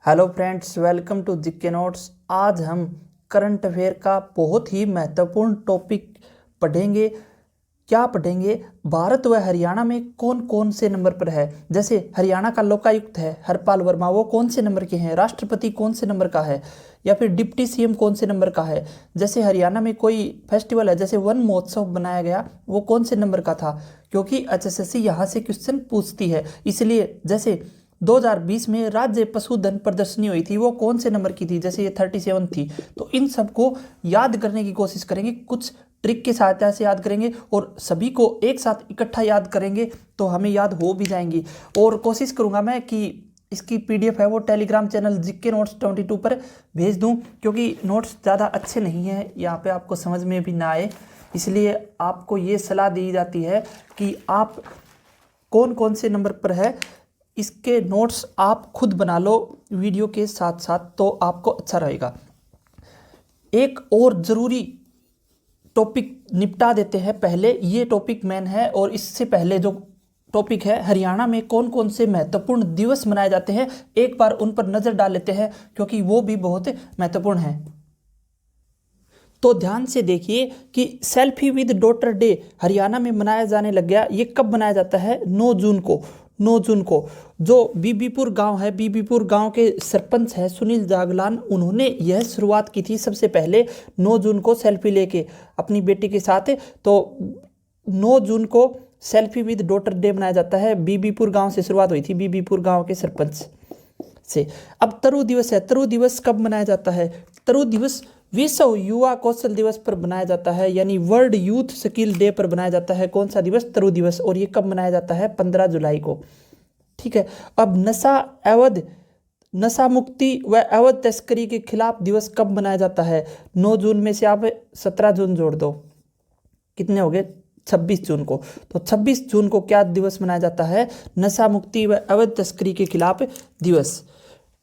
Hello friends, welcome to GK notes. आज हम current affair का बहुत ही महत्वपूर्ण टॉपिक पढ़ेंगे। क्या पढ़ेंगे? भारत व हरियाणा में कौन कौन से नंबर पर है। जैसे हरियाणा का लोकायुक्त है हरपाल वर्मा, वो कौन से नंबर के हैं। राष्ट्रपति कौन से नंबर का है, या फिर डिप्टी सीएम कौन से नंबर का है। जैसे हरियाणा में कोई फेस्टिवल है, जैसे वन महोत्सव बनाया गया, वो कौन से नंबर का था। क्योंकि एचएसएससी यहाँ से क्वेश्चन पूछती है, इसलिए। जैसे 2020 में राज्य पशुधन प्रदर्शनी हुई थी, वो कौन से नंबर की थी। जैसे ये 37 थी। तो इन सबको याद करने की कोशिश करेंगे, कुछ ट्रिक की सहायता से याद करेंगे और सभी को एक साथ इकट्ठा याद करेंगे तो हमें याद हो भी जाएंगी। और कोशिश करूंगा मैं कि इसकी पीडीएफ है वो टेलीग्राम चैनल जीके नोट्स 22 पर भेज दूं, क्योंकि नोट्स ज़्यादा अच्छे नहीं हैं, यहाँ पे आपको समझ में भी ना आए। इसलिए आपको ये सलाह दी जाती है कि आप कौन कौन से नंबर पर है, इसके नोट्स आप खुद बना लो वीडियो के साथ साथ, तो आपको अच्छा रहेगा। एक और ज़रूरी टॉपिक निपटा देते हैं पहले, ये टॉपिक मेन है। और इससे पहले जो टॉपिक है, हरियाणा में कौन कौन से महत्वपूर्ण दिवस मनाए जाते हैं, एक बार उन पर नज़र डाल लेते हैं, क्योंकि वो भी बहुत महत्वपूर्ण है। तो ध्यान से देखिए कि selfie with daughter day Haryana में मनाया जाने लग गया। ये कब मनाया जाता है? 9 जून को। 9 जून को जो बीबीपुर गांव है, बीबीपुर गांव के सरपंच है सुनील जागलान, उन्होंने यह शुरुआत की थी सबसे पहले 9 जून को सेल्फी लेके अपनी बेटी के साथ। तो 9 जून को सेल्फी विद डॉटर डे मनाया जाता है। बीबीपुर गांव से शुरुआत हुई थी, बीबीपुर गांव के सरपंच से। अब तरु दिवस है। तरु दिवस कब मनाया जाता है? तरु दिवस विश्व युवा कौशल दिवस पर मनाया जाता है, यानी वर्ल्ड यूथ स्किल डे पर मनाया जाता है। कौन सा दिवस? तरु दिवस। और ये कब मनाया जाता है? 15 जुलाई को। ठीक है। अब नशा मुक्ति व अवैध तस्करी के खिलाफ दिवस कब मनाया जाता है? 9 जून में से आप 17 जून जोड़ दो, कितने हो गए? 26 जून को। तो 26 जून को क्या दिवस मनाया जाता है? नशा मुक्ति व अवैध तस्करी के खिलाफ दिवस।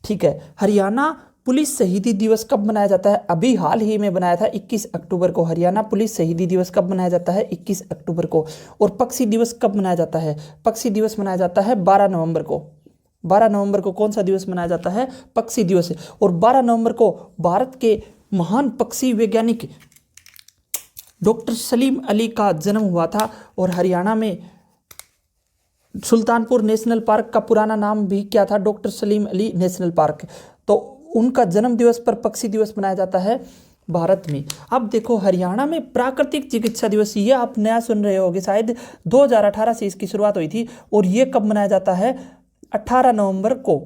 ठीक है। हरियाणा पुलिस शहीदी दिवस कब मनाया जाता है? अभी हाल ही में बनाया था 21 अक्टूबर को। हरियाणा पुलिस शहीदी दिवस कब मनाया जाता है? 21 अक्टूबर को। और पक्षी दिवस कब मनाया जाता है? पक्षी दिवस मनाया जाता है 12 नवंबर को। 12 नवंबर को कौन सा दिवस मनाया जाता है? पक्षी दिवस। और 12 नवंबर को भारत के महान पक्षी वैज्ञानिक डॉक्टर सलीम अली का जन्म हुआ था। और हरियाणा में सुल्तानपुर नेशनल पार्क का पुराना नाम भी क्या था? Doctor Salim Ali national park. तो उनका जन्म दिवस पर पक्षी दिवस मनाया जाता है भारत में। अब देखो, हरियाणा में प्राकृतिक चिकित्सा दिवस, ये आप नया सुन रहे होगे शायद, 2018 से इसकी शुरुआत हुई थी। और ये कब मनाया जाता है? 18 नवंबर को।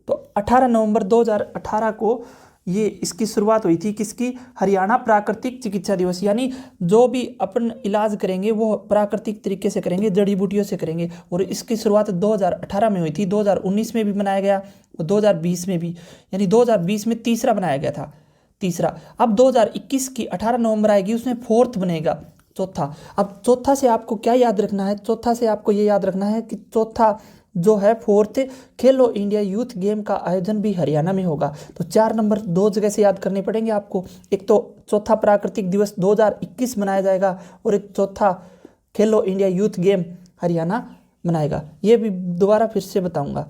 तो 18 नवंबर 2018 को ये इसकी शुरुआत हुई थी। किसकी? हरियाणा प्राकृतिक चिकित्सा दिवस। यानी जो भी अपन इलाज करेंगे वो प्राकृतिक तरीके से करेंगे, जड़ी बूटियों से करेंगे। और इसकी शुरुआत 2018 में हुई थी, 2019 में भी मनाया गया और 2020 में भी, यानी 2020 में तीसरा बनाया गया था, तीसरा। अब 2021 की 18 नवंबर आएगी, उसमें फोर्थ बनेगा, चौथा। अब चौथा से आपको क्या याद रखना है? चौथा से आपको ये याद रखना है कि चौथा जो है फोर्थ, खेलो इंडिया यूथ गेम का आयोजन भी हरियाणा में होगा। तो 4 नंबर 2 जगह से याद करने पड़ेंगे आपको। एक तो चौथा प्राकृतिक दिवस 2021 मनाया जाएगा, और एक चौथा खेलो इंडिया यूथ गेम हरियाणा मनाएगा। ये भी दोबारा फिर से बताऊंगा।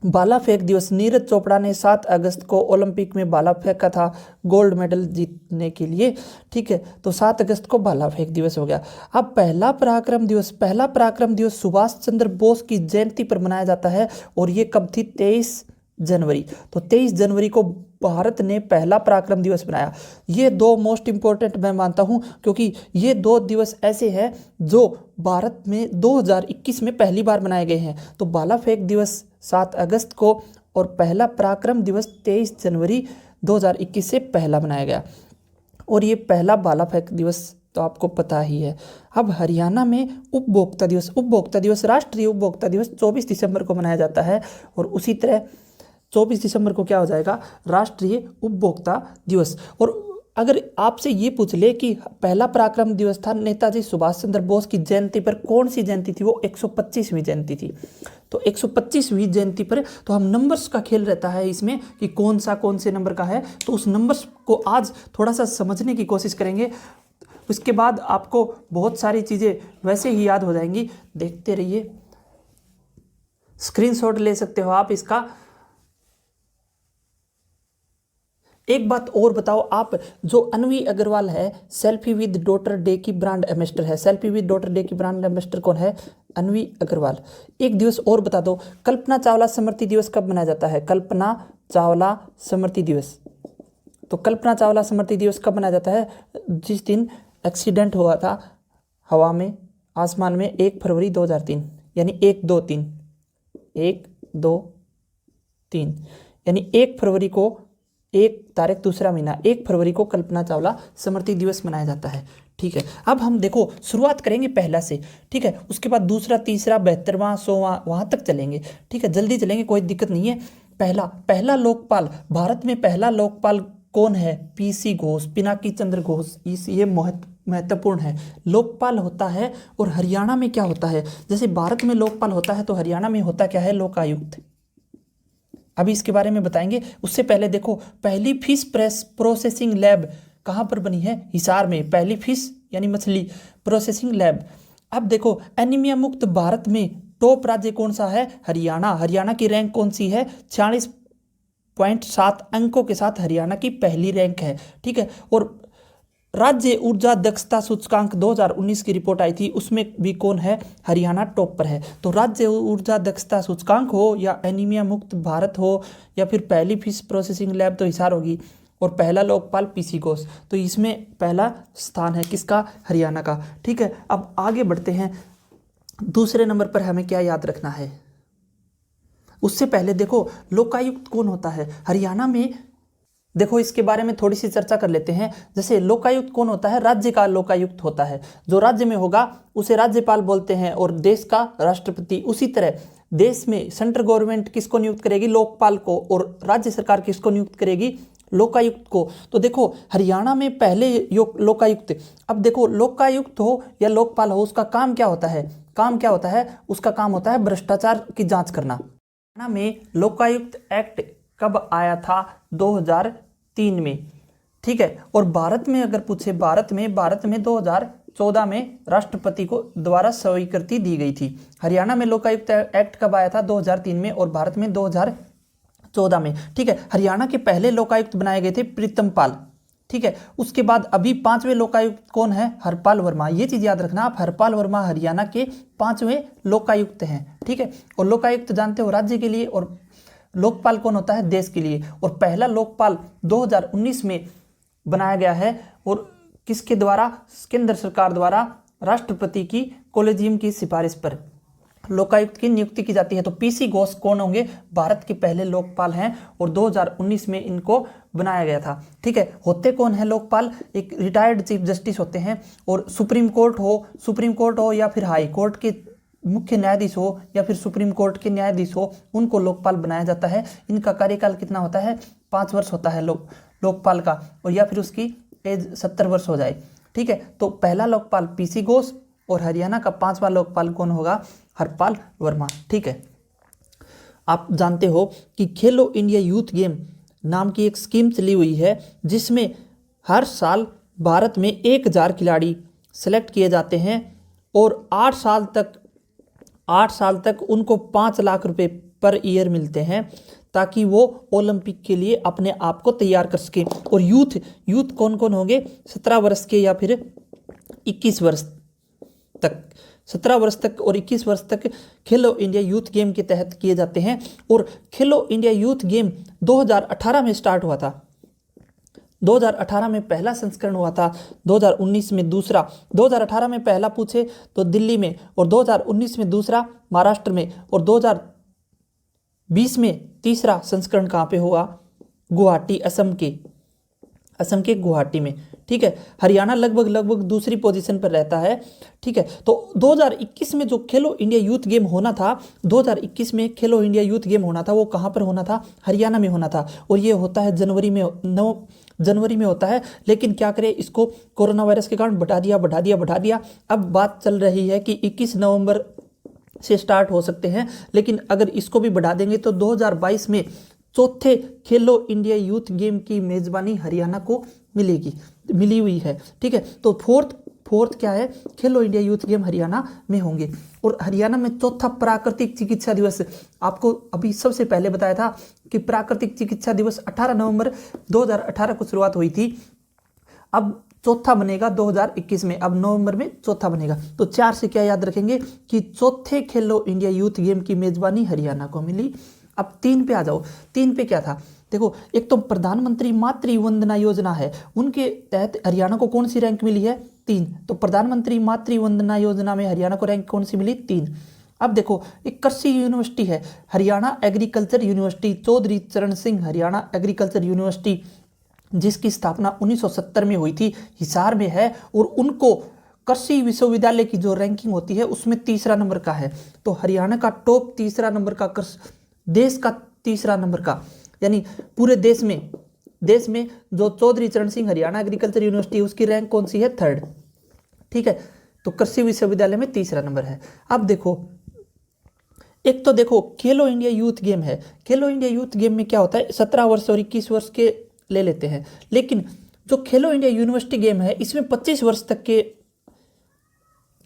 भाला फेंक दिवस, नीरज चोपड़ा ने 7 अगस्त को ओलंपिक में भाला फेंका था गोल्ड मेडल जीतने के लिए। ठीक है। तो 7 अगस्त को भाला फेंक दिवस हो गया। अब पहला पराक्रम दिवस, पहला पराक्रम दिवस सुभाष चंद्र बोस की जयंती पर मनाया जाता है। और ये कब थी? 23 जनवरी। तो 23 जनवरी को भारत ने पहला पराक्रम दिवस बनाया। ये 2 मोस्ट इंपॉर्टेंट मैं मानता हूँ, क्योंकि ये 2 दिवस ऐसे हैं जो भारत में 2021 में पहली बार मनाए गए हैं। तो भाला फेंक दिवस 7 अगस्त को और पहला पराक्रम दिवस 23 जनवरी 2021 से पहला मनाया गया। और ये पहला भाला फेंक दिवस तो आपको पता ही है। अब हरियाणा में उपभोक्ता दिवस, उपभोक्ता दिवस, राष्ट्रीय उपभोक्ता दिवस 24 दिसंबर को मनाया जाता है। और उसी तरह 24 दिसंबर को क्या हो जाएगा? राष्ट्रीय उपभोक्ता दिवस। और अगर आपसे ये पूछ ले कि पहला पराक्रम दिवस था नेताजी सुभाष चंद्र बोस की जयंती पर, कौन सी जयंती थी? वो 125वीं जयंती थी। तो 125वीं जयंती पर तो हम नंबर्स का खेल रहता है इसमें कि कौन से नंबर का है। तो उस नंबर्स को आज थोड़ा सा समझने की कोशिश करेंगे। उसके बाद आपको बहुत सारी चीज़ें वैसे ही याद हो जाएंगी। देखते रहिए, स्क्रीनशॉट ले सकते हो आप इसका। एक बात और बताओ आप, जो अन्वी अग्रवाल है सेल्फी विद डॉटर डे की ब्रांड एम्बेसडर है, सेल्फी विद डॉटर डे की ब्रांड एम्बेसडर कौन है? अन्वी अग्रवाल। एक दिवस और बता दो, कल्पना चावला स्मृति दिवस कब मनाया जाता है? कल्पना चावला स्मृति दिवस। तो कल्पना चावला स्मृति दिवस कब मनाया जाता है? जिस दिन एक्सीडेंट हुआ था हवा में, आसमान में, 1 फरवरी 2003, यानी 1-2-3, 1-2-3, यानी 1 फरवरी को, 1 तारीख दूसरा महीना, 1 फरवरी को कल्पना चावला स्मृति दिवस मनाया जाता है। ठीक है, अब हम देखो शुरुआत करेंगे पहला से। ठीक है, उसके बाद दूसरा, तीसरा, 72वां, 100वां, वहाँ तक चलेंगे। ठीक है, जल्दी चलेंगे, कोई दिक्कत नहीं है। पहला लोकपाल, भारत में पहला लोकपाल कौन है? पीसी घोष, पिनाकी चंद्र घोष। ये महत्वपूर्ण है। लोकपाल होता है, और हरियाणा में क्या होता है? जैसे भारत में लोकपाल होता है तो हरियाणा में होता क्या है? लोकायुक्त। अभी इसके बारे में बताएंगे। उससे पहले देखो, पहली फिश प्रोसेसिंग लैब कहाँ पर बनी है? हिसार में। पहली फिश यानी मछली प्रोसेसिंग लैब। अब देखो, एनीमिया मुक्त भारत में टॉप राज्य कौन सा है? हरियाणा। हरियाणा की रैंक कौन सी है? 46.7 अंकों के साथ हरियाणा की पहली रैंक है। ठीक है, और राज्य ऊर्जा दक्षता सूचकांक 2019 की रिपोर्ट आई थी, उसमें भी कौन है? हरियाणा टॉप पर है। तो राज्य ऊर्जा दक्षता सूचकांक हो, या एनीमिया मुक्त भारत हो, या फिर पहली फिश प्रोसेसिंग लैब, तो हिसार होगी। और पहला लोकपाल पीसी घोष, तो इसमें पहला स्थान है किसका? हरियाणा का। ठीक है, अब आगे बढ़ते हैं। दूसरे नंबर पर हमें क्या याद रखना है? उससे पहले देखो, लोकायुक्त कौन होता है हरियाणा में? देखो, इसके बारे में थोड़ी सी चर्चा कर लेते हैं। जैसे लोकायुक्त कौन होता है? राज्य का लोकायुक्त होता है। जो राज्य में होगा उसे राज्यपाल बोलते हैं, और देश का राष्ट्रपति। उसी तरह देश में सेंट्रल गवर्नमेंट किसको नियुक्त करेगी? लोकपाल को। और राज्य सरकार किसको नियुक्त करेगी? लोकायुक्त को। तो देखो, हरियाणा में पहले लोकायुक्त। अब देखो, लोकायुक्त हो या लोकपाल हो, उसका काम क्या होता है? काम क्या होता है? उसका काम होता है भ्रष्टाचार की जांच करना। हरियाणा में लोकायुक्त एक्ट कब आया था? 2003 में। ठीक है, और भारत में अगर पूछे, भारत में 2014 में राष्ट्रपति को द्वारा स्वीकृति दी गई थी। हरियाणा में लोकायुक्त एक्ट कब आया था? 2003 में, और भारत में 2014 में। ठीक है, हरियाणा के पहले लोकायुक्त बनाए गए थे प्रीतम पाल। ठीक है, उसके बाद अभी 5वें लोकायुक्त कौन है? हरपाल वर्मा। ये चीज याद रखना आप, हरपाल वर्मा हरियाणा के 5वें लोकायुक्त हैं। ठीक है, और लोकायुक्त जानते हो राज्य के लिए, और लोकपाल कौन होता है? देश के लिए। और पहला लोकपाल 2019 में बनाया गया है, और किसके द्वारा? केंद्र सरकार द्वारा राष्ट्रपति की कॉलेजियम की सिफारिश पर लोकायुक्त की नियुक्ति की जाती है। तो पीसी घोष कौन होंगे? भारत के पहले लोकपाल हैं, और 2019 में इनको बनाया गया था। ठीक है, होते कौन है लोकपाल? एक रिटायर्ड चीफ जस्टिस होते हैं, और सुप्रीम कोर्ट हो या फिर हाई कोर्ट के मुख्य न्यायाधीश हो, या फिर सुप्रीम कोर्ट के न्यायाधीश हो, उनको लोकपाल बनाया जाता है। इनका कार्यकाल कितना होता है? 5 वर्ष होता है लोकपाल का, और या फिर उसकी एज 70 वर्ष हो जाए। ठीक है, तो पहला लोकपाल पीसी घोष, और हरियाणा का 5वां लोकपाल कौन होगा? हरपाल वर्मा। ठीक है, आप जानते हो कि खेलो इंडिया यूथ गेम नाम की एक स्कीम चली हुई है, जिसमें हर साल भारत में 1000 खिलाड़ी सेलेक्ट किए जाते हैं, और 8 साल तक उनको 5 लाख रुपए पर ईयर मिलते हैं, ताकि वो ओलंपिक के लिए अपने आप को तैयार कर सके। और यूथ कौन कौन होंगे? 17 वर्ष के या फिर 21 वर्ष तक। 17 वर्ष तक और 21 वर्ष तक खेलो इंडिया यूथ गेम के तहत किए जाते हैं। और खेलो इंडिया यूथ गेम 2018 में स्टार्ट हुआ था। 2018 में पहला संस्करण हुआ था, 2019 में दूसरा। 2018 में पहला पूछे तो दिल्ली में, और 2019 में दूसरा महाराष्ट्र में, और 2020 में तीसरा संस्करण कहाँ पे हुआ? गुवाहाटी, असम के गुवाहाटी में। ठीक है, हरियाणा लगभग दूसरी पोजीशन पर रहता है। ठीक है, तो 2021 में जो खेलो इंडिया यूथ गेम होना था, 2021 में खेलो इंडिया यूथ गेम होना था, वो कहाँ पर होना था? हरियाणा में होना था। और ये होता है जनवरी में होता है। लेकिन क्या करें, इसको कोरोना वायरस के कारण बढ़ा दिया। अब बात चल रही है कि 21 नवंबर से स्टार्ट हो सकते हैं, लेकिन अगर इसको भी बढ़ा देंगे तो 2022 में चौथे खेलो इंडिया यूथ गेम की मेजबानी हरियाणा को मिली हुई है। ठीक है, तो फोर्थ क्या है, खेलो इंडिया यूथ गेम हरियाणा में होंगे। और हरियाणा में चौथा प्राकृतिक चिकित्सा दिवस, आपको अभी सबसे पहले बताया था कि प्राकृतिक चिकित्सा दिवस 18 नवंबर 2018 को शुरुआत हुई थी, अब चौथा बनेगा 2021 में, अब नवंबर में चौथा बनेगा। तो 4 से क्या याद रखेंगे कि चौथे खेलो इंडिया यूथ गेम की मेजबानी हरियाणा को मिली। अब 3 पे आ जाओ, 3 पे क्या था, देखो एक तो प्रधानमंत्री मातृ वंदना योजना है, उनके तहत हरियाणा को कौन सी रैंक मिली है, 3। तो प्रधानमंत्री मातृ वंदना योजना में हरियाणा को रैंक कौन सी मिली, 3। अब देखो एक कृषि यूनिवर्सिटी है, हरियाणा एग्रीकल्चर यूनिवर्सिटी, चौधरी चरण सिंह हरियाणा एग्रीकल्चर यूनिवर्सिटी, जिसकी स्थापना 1970 में हुई थी, हिसार में है, और उनको कृषि विश्वविद्यालय की जो रैंकिंग होती है उसमें तीसरा नंबर का है। तो हरियाणा का टॉप तीसरा नंबर का, देश का तीसरा नंबर का, यानी पूरे देश में जो चौधरी चरण सिंह हरियाणा एग्रीकल्चर यूनिवर्सिटी उसकी रैंक कौन सी है, 3rd। ठीक है, तो कृषि विश्वविद्यालय में तीसरा नंबर है। अब देखो एक तो देखो खेलो इंडिया यूथ गेम है, खेलो इंडिया यूथ गेम में क्या होता है, 17 वर्ष और 21 वर्ष के ले लेते हैं, लेकिन जो खेलो इंडिया यूनिवर्सिटी गेम है इसमें 25 वर्ष तक के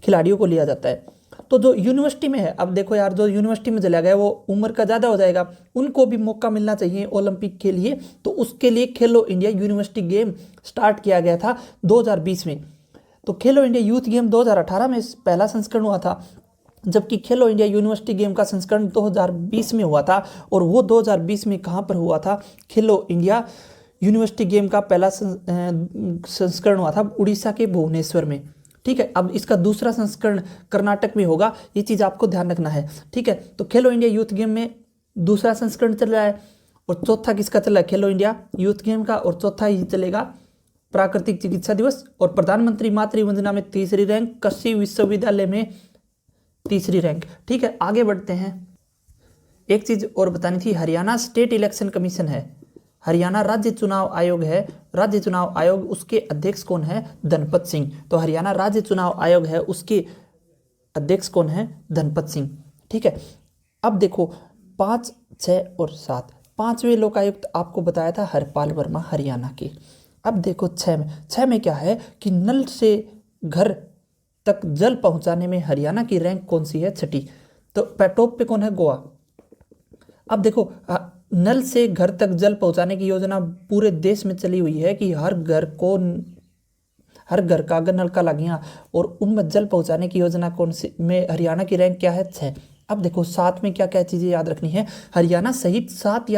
खिलाड़ियों को लिया जाता है। तो जो यूनिवर्सिटी में है, अब देखो यार जो यूनिवर्सिटी में चला गया वो उम्र का ज़्यादा हो जाएगा, उनको भी मौका मिलना चाहिए ओलंपिक के लिए, तो उसके लिए खेलो इंडिया यूनिवर्सिटी गेम स्टार्ट किया गया था 2020 में। तो खेलो इंडिया यूथ गेम 2018 में पहला संस्करण हुआ था, जबकि खेलो इंडिया यूनिवर्सिटी गेम का संस्करण 2020 में हुआ था। और वो 2020 में कहाँ पर हुआ था, खेलो इंडिया यूनिवर्सिटी गेम का पहला संस्करण हुआ था उड़ीसा के भुवनेश्वर में। ठीक है, अब इसका दूसरा संस्करण कर्नाटक में होगा, ये चीज़ आपको ध्यान रखना है। ठीक है, तो खेलो इंडिया यूथ गेम में दूसरा संस्करण चल रहा है, और चौथा किसका चल रहा है, खेलो इंडिया यूथ गेम का, और चौथा ही चलेगा प्राकृतिक चिकित्सा दिवस। और प्रधानमंत्री मातृ वंदना में तीसरी रैंक, कृषि विश्वविद्यालय में तीसरी रैंक। ठीक है, आगे बढ़ते हैं। एक चीज़ और बतानी थी, हरियाणा स्टेट इलेक्शन कमीशन है, हरियाणा राज्य चुनाव आयोग है, राज्य चुनाव आयोग, उसके अध्यक्ष कौन है, धनपत सिंह। तो हरियाणा राज्य चुनाव आयोग है, उसके अध्यक्ष कौन है, धनपत सिंह। ठीक है, अब देखो 5, 6 और 7, 5वें लोकायुक्त आपको बताया था हरपाल वर्मा हरियाणा के। अब देखो 6 में क्या है कि नल से घर तक जल पहुंचाने में हरियाणा की रैंक कौन सी है, 6ठी। तो टॉप पे कौन है, गोवा। अब देखो नल से घर तक जल पहुंचाने की योजना पूरे देश में चली हुई है कि हर घर का अगर नलका लग गया, और उनमें जल पहुंचाने की योजना कौन सी में हरियाणा की रैंक क्या है, 6। अब देखो 7 में क्या क्या चीज़ें याद रखनी है, हरियाणा सहित 7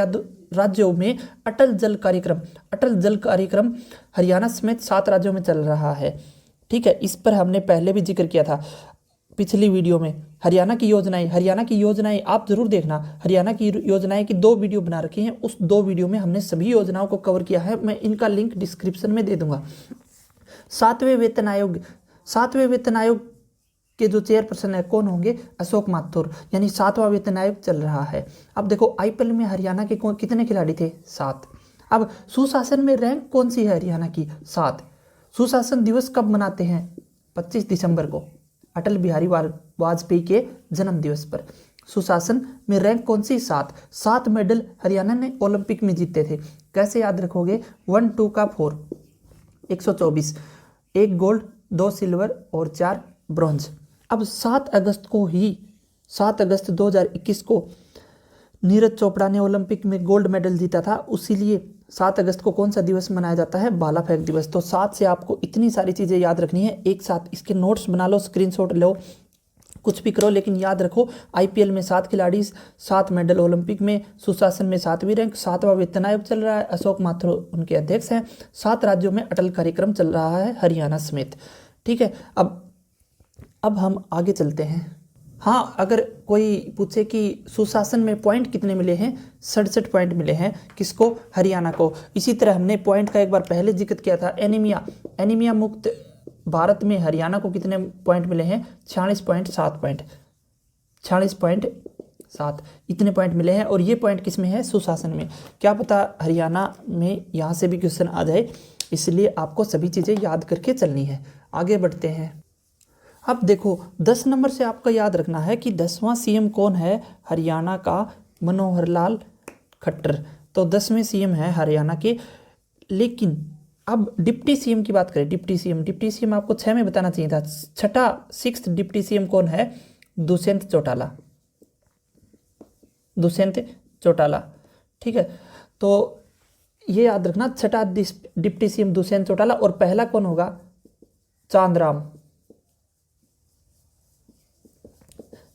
राज्यों में अटल जल कार्यक्रम हरियाणा समेत 7 राज्यों में चल रहा है। ठीक है, इस पर हमने पहले भी जिक्र किया था पिछली वीडियो में। हरियाणा की योजनाएं आप जरूर देखना, हरियाणा की योजनाएं की 2 वीडियो बना रखी हैं, उस 2 वीडियो में हमने सभी योजनाओं को कवर किया है, मैं इनका लिंक डिस्क्रिप्शन में दे दूंगा। 7वें वेतन आयोग के जो चेयरपर्सन है कौन होंगे, अशोक माथुर, यानी 7वां वेतन आयोग चल रहा है। अब देखो आईपीएल में हरियाणा के कितने खिलाड़ी थे, 7। अब सुशासन में रैंक कौन सी है हरियाणा की, 7। सुशासन दिवस कब मनाते हैं, 25 दिसंबर को, अटल बिहारी वाजपेयी के जन्म दिवस पर। सुशासन में रैंक कौन सी, 7 मेडल हरियाणा ने ओलंपिक में जीते थे। कैसे याद रखोगे, 1, 2 का 4, 124, 1 गोल्ड, 2 सिल्वर और 4 ब्रॉन्ज। अब 7 अगस्त 2021 को नीरज चोपड़ा ने ओलंपिक में गोल्ड मेडल जीता था, उसीलिए 7 अगस्त को कौन सा दिवस मनाया जाता है, भाला फेंक दिवस। तो 7 से आपको इतनी सारी चीज़ें याद रखनी है, एक साथ इसके नोट्स बना लो, स्क्रीनशॉट लो, कुछ भी करो, लेकिन याद रखो आईपीएल में 7 खिलाड़ी, 7 मेडल ओलंपिक में, सुशासन में 7वीं रैंक, 7वां वेतन आयोग चल रहा है, अशोक माथुर उनके अध्यक्ष हैं, 7 राज्यों में अटल कार्यक्रम चल रहा है हरियाणा समेत। ठीक है, अब हम आगे चलते हैं। हाँ, अगर कोई पूछे कि सुशासन में पॉइंट कितने मिले हैं, 67 पॉइंट मिले हैं, किसको, हरियाणा को। इसी तरह हमने पॉइंट का एक बार पहले जिक्र किया था, एनीमिया मुक्त भारत में हरियाणा को कितने पॉइंट मिले हैं, 46.7 इतने पॉइंट मिले हैं। और ये पॉइंट किस में है, सुशासन में। क्या पता हरियाणा में यहाँ से भी क्वेश्चन आ जाए, इसलिए आपको सभी चीज़ें याद करके चलनी है। आगे बढ़ते हैं। अब देखो 10 नंबर से आपका याद रखना है कि 10वां सीएम कौन है, हरियाणा का मनोहर लाल खट्टर। तो 10वें सीएम है हरियाणा के, लेकिन अब डिप्टी सीएम की बात करें, डिप्टी सीएम आपको 6 में बताना चाहिए था। छठा 6th डिप्टी सीएम कौन है? दुष्यंत चौटाला, दुष्यंत चौटाला। ठीक है, तो ये याद रखना, छठा डिप्टी सीएम दुष्यंत चौटाला, और पहला कौन होगा? चांदराम।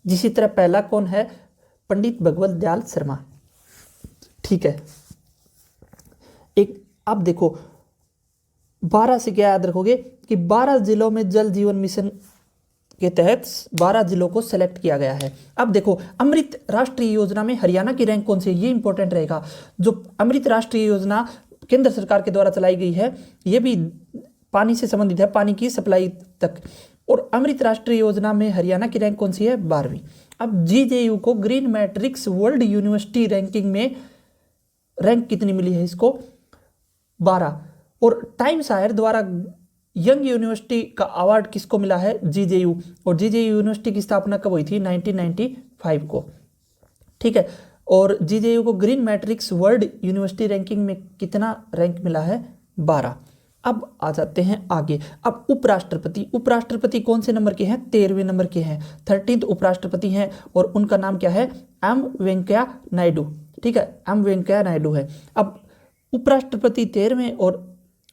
जिसी तरह पहला कौन है? पंडित भगवत दयाल शर्मा। ठीक है, एक आप देखो 12 से क्या याद रखोगे कि 12 जिलों में जल जीवन मिशन के तहत 12 जिलों को सेलेक्ट किया गया है। अब देखो अमृत राष्ट्रीय योजना में हरियाणा की रैंक कौन सी है, ये इंपॉर्टेंट रहेगा। जो अमृत राष्ट्रीय योजना केंद्र सरकार के द्वारा चलाई गई है, ये भी पानी से संबंधित है, पानी की सप्लाई तक। और अमृत राष्ट्रीय योजना में हरियाणा की रैंक कौन सी है? 12वीं। अब जीजेयू को green matrix world university ranking में रैंक कितनी मिली है इसको? 12। और टाइम शायर द्वारा यंग यूनिवर्सिटी का अवार्ड किसको मिला है? जीजेयू। और जीजेयू यूनिवर्सिटी की स्थापना कब हुई थी? 1995 को। ठीक है, और जीजेयू को green matrix world university ranking में कितना रैंक मिला है? 12। अब आ जाते हैं आगे। अब उपराष्ट्रपति कौन से नंबर के हैं? 13वें नंबर के हैं। 13th उपराष्ट्रपति हैं और उनका नाम क्या है? एम वेंकैया नायडू। ठीक है, एम वेंकैया नायडू है। अब उपराष्ट्रपति 13वें और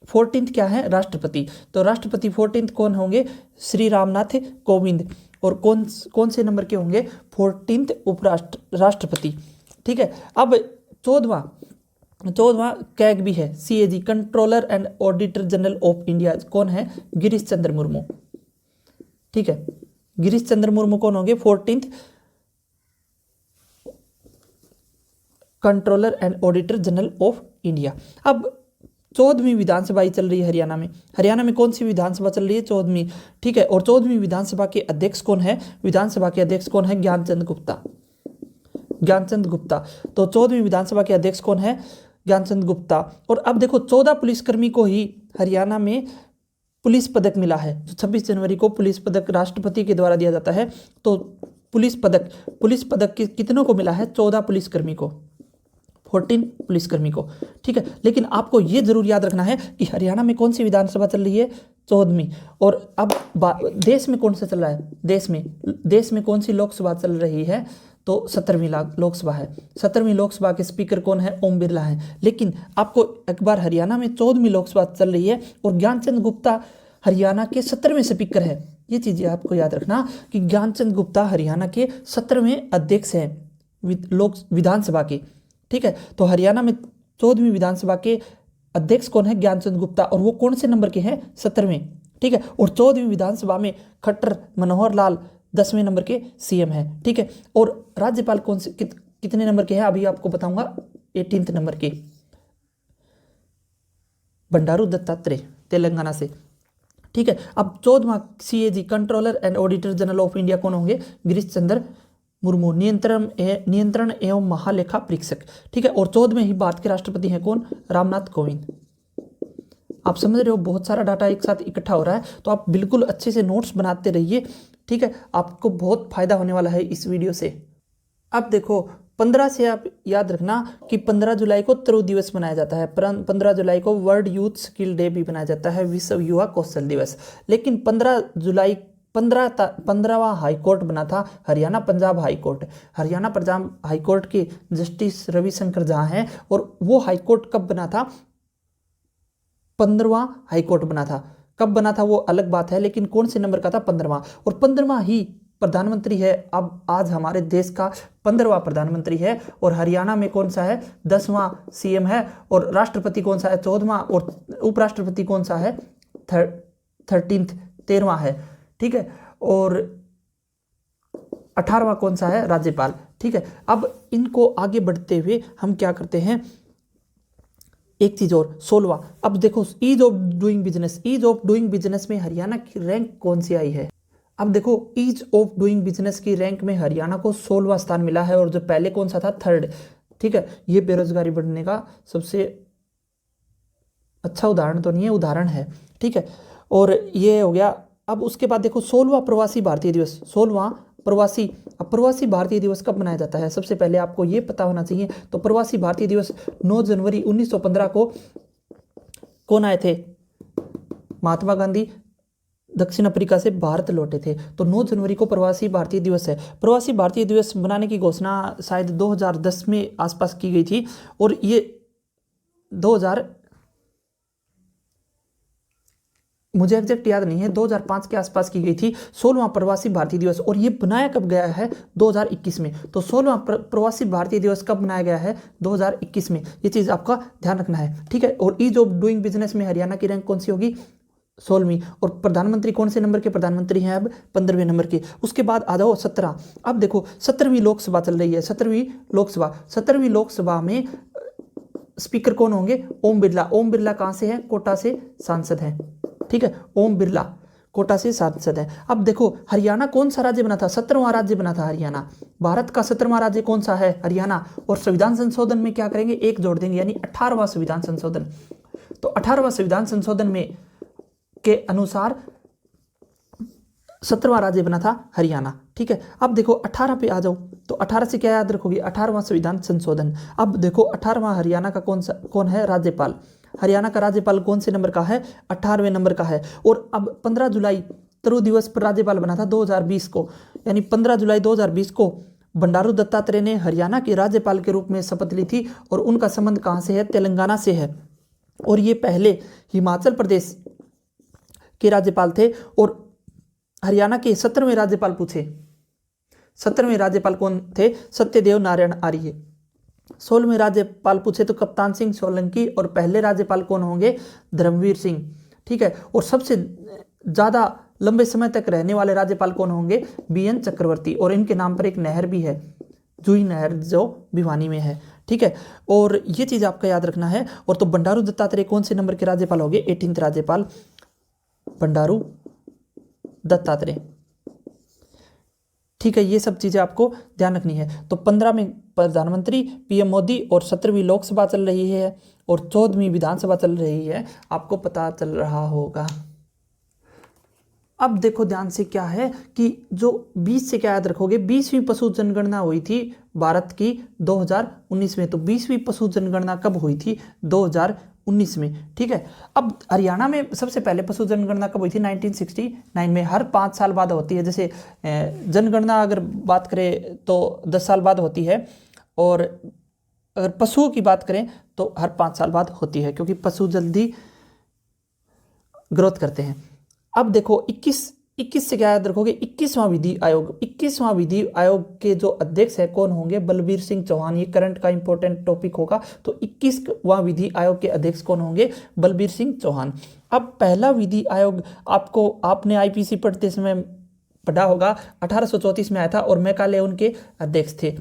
14th क्या है? राष्ट्रपति। तो राष्ट्रपति 14th कौन होंगे? श्री रामनाथ कोविंद। और कौन से नंबर के होंगे? 14th राष्ट्रपति। ठीक है, अब 14वां कैग भी है, CAG controller and auditor general of India. कौन है? गिरीश चंद्र मुर्मू। ठीक है, गिरीश चंद्र मुर्मू कौन होंगे? 14th controller and auditor general of India. अब 14वीं विधानसभा चल रही है हरियाणा में। हरियाणा में कौन सी विधानसभा चल रही है? 14वीं। ठीक है, और 14वीं विधानसभा के अध्यक्ष कौन है? विधानसभा के अध्यक्ष कौन है? ज्ञानचंद गुप्ता। ज्ञानचंद गुप्ता। तो 14वीं विधानसभा के अध्यक्ष कौन है? ज्ञानचंद गुप्ता। और अब देखो 14 पुलिसकर्मी को ही हरियाणा में पुलिस पदक मिला है। 26 जनवरी को पुलिस पदक राष्ट्रपति के द्वारा दिया जाता है। तो पुलिस पदक कितनों को मिला है? 14 पुलिसकर्मी को, 14 पुलिसकर्मी को। ठीक है, लेकिन आपको ये जरूर याद रखना है कि हरियाणा में कौन सी विधानसभा चल रही है? 14वीं। और अब देश में कौन सा चल रहा है? देश में कौन सी लोकसभा चल रही है? तो 17वीं लोकसभा है। 17वीं लोकसभा के स्पीकर कौन है? ओम बिरला है। लेकिन आपको एक बार हरियाणा में 14वीं लोकसभा चल रही है और ज्ञानचंद गुप्ता हरियाणा के 17वें स्पीकर है। ये चीजें आपको याद रखना कि ज्ञानचंद गुप्ता हरियाणा के 17वें अध्यक्ष हैं विधानसभा के। ठीक है, तो हरियाणा में 14वीं विधानसभा के अध्यक्ष कौन है? ज्ञानचंद गुप्ता। और वो कौन से नंबर के हैं? 17वें। ठीक है, और 14वीं विधानसभा में खट्टर मनोहर लाल 10वें नंबर के CM है। ठीक है, और राज्यपाल कौन से कितने नंबर के हैं? अभी आपको बताऊंगा। 18th नंबर के बंडारू दत्तात्रेय, तेलंगाना से। ठीक है, अब 14वां CAG controller and auditor general of India कौन होंगे? गिरीश चंद्र मुर्मू, नियंत्रण एवं महालेखा परीक्षक। ठीक है, और 14वें ही भारत के राष्ट्रपति हैं कौन? रामनाथ कोविंद। आप समझ रहे हो, बहुत सारा डाटा एक साथ इकट्ठा हो रहा है, तो आप बिल्कुल अच्छे से नोट्स बनाते रहिए। ठीक है, आपको बहुत फायदा होने वाला है इस वीडियो से। अब देखो 15 से आप याद रखना कि 15 जुलाई को तरु दिवस मनाया जाता है। 15 जुलाई को वर्ल्ड यूथ स्किल डे भी मनाया जाता है, विश्व युवा कौशल दिवस। लेकिन 15 जुलाई 15वां हाईकोर्ट बना था हरियाणा पंजाब हाईकोर्ट। हरियाणा पंजाब हाईकोर्ट के जस्टिस रविशंकर झा हैं, और वो हाईकोर्ट कब बना था? 15वां हाईकोर्ट बना था। कब बना था वो अलग बात है, लेकिन कौन से नंबर का था? 15वां। और 15वां ही प्रधानमंत्री है अब आज हमारे देश का 15वां प्रधानमंत्री है। और हरियाणा में कौन सा है? 10वां CM है। और राष्ट्रपति कौन सा है? 14वां। और उपराष्ट्रपति कौन सा है? 13वां है। ठीक है, और 18वां कौन सा है? राज्यपाल। ठीक है, अब इनको आगे बढ़ते हुए हम क्या करते हैं, एक चीज और 16वां। अब देखो ईज ऑफ डूइंग बिजनेस में हरियाणा की रैंक कौन सी आई है? अब देखो ईज ऑफ डूइंग बिजनेस की रैंक में हरियाणा को 16वां स्थान मिला है, और जो पहले कौन सा था? 3rd। ठीक है, ये बेरोजगारी बढ़ने का सबसे अच्छा उदाहरण तो नहीं है, उदाहरण है। ठीक है, और ये हो गया। अब उसके बाद देखो 16वां प्रवासी भारतीय दिवस। 16वां प्रवासी भारतीय दिवस कब मनाया जाता है? सबसे पहले आपको ये पता होना चाहिए। तो प्रवासी भारतीय दिवस 9 जनवरी 1915 को कौन आए थे? महात्मा गांधी दक्षिण अफ्रीका से भारत लौटे थे। तो 9 जनवरी को प्रवासी भारतीय दिवस है। प्रवासी भारतीय दिवस बनाने की घोषणा शायद 2010 में आसपास की गई थी और ये 2000 मुझे एग्जैक्ट याद नहीं है, 2005 के आसपास की गई थी 16वां प्रवासी भारतीय दिवस। और ये बनाया कब गया है? 2021 में। तो 16वां प्रवासी भारतीय दिवस कब बनाया गया है? 2021 में। ये चीज़ आपका ध्यान रखना है, ठीक है। और ईज ऑफ डूइंग बिजनेस में हरियाणा की रैंक कौन सी होगी? 16वीं। और प्रधानमंत्री कौन से नंबर के प्रधानमंत्री हैं अब? 15वें नंबर के। उसके बाद आ जाओ 17। अब देखो 17वीं लोकसभा चल रही है, 17वीं लोकसभा। 17वीं लोकसभा में स्पीकर कौन होंगे? ओम बिरला। ओम बिरला कहाँ से है? कोटा से सांसद हैं, ठीक है। ओम बिरला कोटा से सांसद है। अब देखो हरियाणा कौन सा राज्य बना था? 17वां राज्य बना था हरियाणा। भारत का 17वां राज्य कौन सा है? हरियाणा। और संविधान संशोधन में क्या करेंगे? एक जोड़ देंगे, यानी 18वां संविधान संशोधन। तो 18वां संविधान संशोधन में के अनुसार 17वां राज्य बना था हरियाणा, ठीक है। अब देखो 18 पे आ जाओ, तो 18 से क्या याद रखोगे? 18वां संविधान संशोधन। अब देखो 18वां हरियाणा का कौन है? राज्यपाल। हरियाणा का राज्यपाल कौन से नंबर का है? 18वें नंबर का है। और अब 15 जुलाई तरु दिवस पर राज्यपाल बना था 2020 को, यानी 15 जुलाई 2020 को बंडारू दत्तात्रेय ने हरियाणा के राज्यपाल के रूप में शपथ ली थी। और उनका संबंध कहाँ से है? तेलंगाना से है। और ये पहले हिमाचल प्रदेश के राज्यपाल थे। और हरियाणा के 17वें राज्यपाल पूछे, 17वें राज्यपाल कौन थे? सत्यदेव नारायण आर्य। 16वें राज्यपाल पूछे तो कप्तान सिंह सोलंकी। और पहले राज्यपाल कौन होंगे? धर्मवीर सिंह, ठीक है। और सबसे ज्यादा लंबे समय तक रहने वाले राज्यपाल कौन होंगे? BN चक्रवर्ती। और इनके नाम पर एक नहर भी है, जूही नहर, जो भिवानी में है, ठीक है। और ये चीज आपका याद रखना है। और तो बंडारू दत्तात्रेय कौन से नंबर के राज्यपाल होंगे? 18th राज्यपाल बंडारू दत्तात्रेय, ठीक है। ये सब चीजें आपको ध्यान रखनी है। तो 15 में प्रधानमंत्री PM मोदी, और 17वीं लोकसभा चल रही है और 14वीं विधानसभा चल रही है, आपको पता चल रहा होगा। अब देखो ध्यान से क्या है कि जो 20 से क्या याद रखोगे? 20वीं पशु जनगणना हुई थी भारत की 2019 में। तो 20वीं पशु जनगणना कब हुई थी? 2019 में, ठीक है। अब हरियाणा में सबसे पहले पशु जनगणना कब हुई थी? 1969 में। हर 5 साल बाद होती है। जैसे जनगणना अगर बात करें तो 10 साल बाद होती है, और अगर पशुओं की बात करें तो हर 5 साल बाद होती है, क्योंकि पशु जल्दी ग्रोथ करते हैं। अब देखो 21 से क्या याद रखोगे? 21वां विधि आयोग। 21वां विधि आयोग के जो अध्यक्ष है कौन होंगे? बलबीर सिंह चौहान। ये करंट का इंपॉर्टेंट टॉपिक होगा। तो 21वां विधि आयोग के अध्यक्ष कौन होंगे? बलबीर सिंह चौहान। अब पहला विधि आयोग आपने IPC पढ़ते समय पढ़ा होगा, 1834 में आया था, और मेकाले उनके अध्यक्ष थे,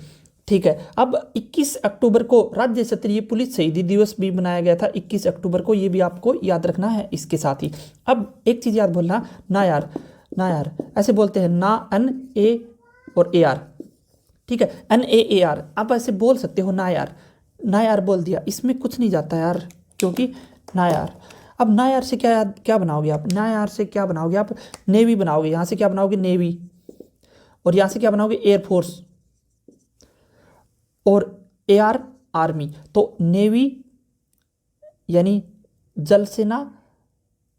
ठीक है। अब 21 अक्टूबर को राज्य स्तरीय पुलिस शहीदी दिवस भी मनाया गया था, 21 अक्टूबर को। ये भी आपको याद रखना है इसके साथ ही। अब एक चीज याद बोलना, नायार, नायार ऐसे बोलते हैं, ना NA और AR, ठीक है। NAAR आप ऐसे बोल सकते हो, नायार। नायार बोल दिया, इसमें कुछ नहीं जाता यार, क्योंकि नायार। अब नायार से क्या बनाओगे आप? नायार से क्या बनाओगे आप? नेवी बनाओगे। यहाँ से क्या बनाओगे? नेवी। और यहाँ से क्या बनाओगे? एयरफोर्स। और AR आर्मी। तो नेवी यानी जल सेना,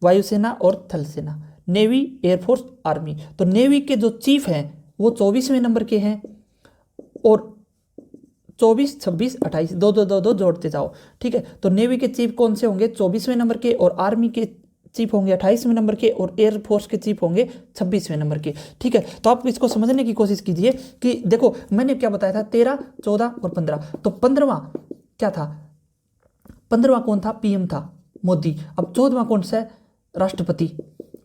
वायुसेना और थल सेना। Navy, air force, army. तो नेवी के जो चीफ हैं वो 24वें नंबर के हैं, और 24, 26, 28 दो दो दो दो जोड़ते जाओ, ठीक है। तो नेवी के चीफ कौन से होंगे? 24वें नंबर के। और आर्मी के चीफ होंगे 28वें नंबर के। और एयरफोर्स के चीफ होंगे 26वें नंबर के, ठीक है। तो आप इसको समझने की कोशिश कीजिए कि देखो मैंने क्या बताया था, 13, 14 और 15। तो 15वां क्या था? 15वां कौन था? PM था, मोदी। अब 14वां कौन सा है? राष्ट्रपति।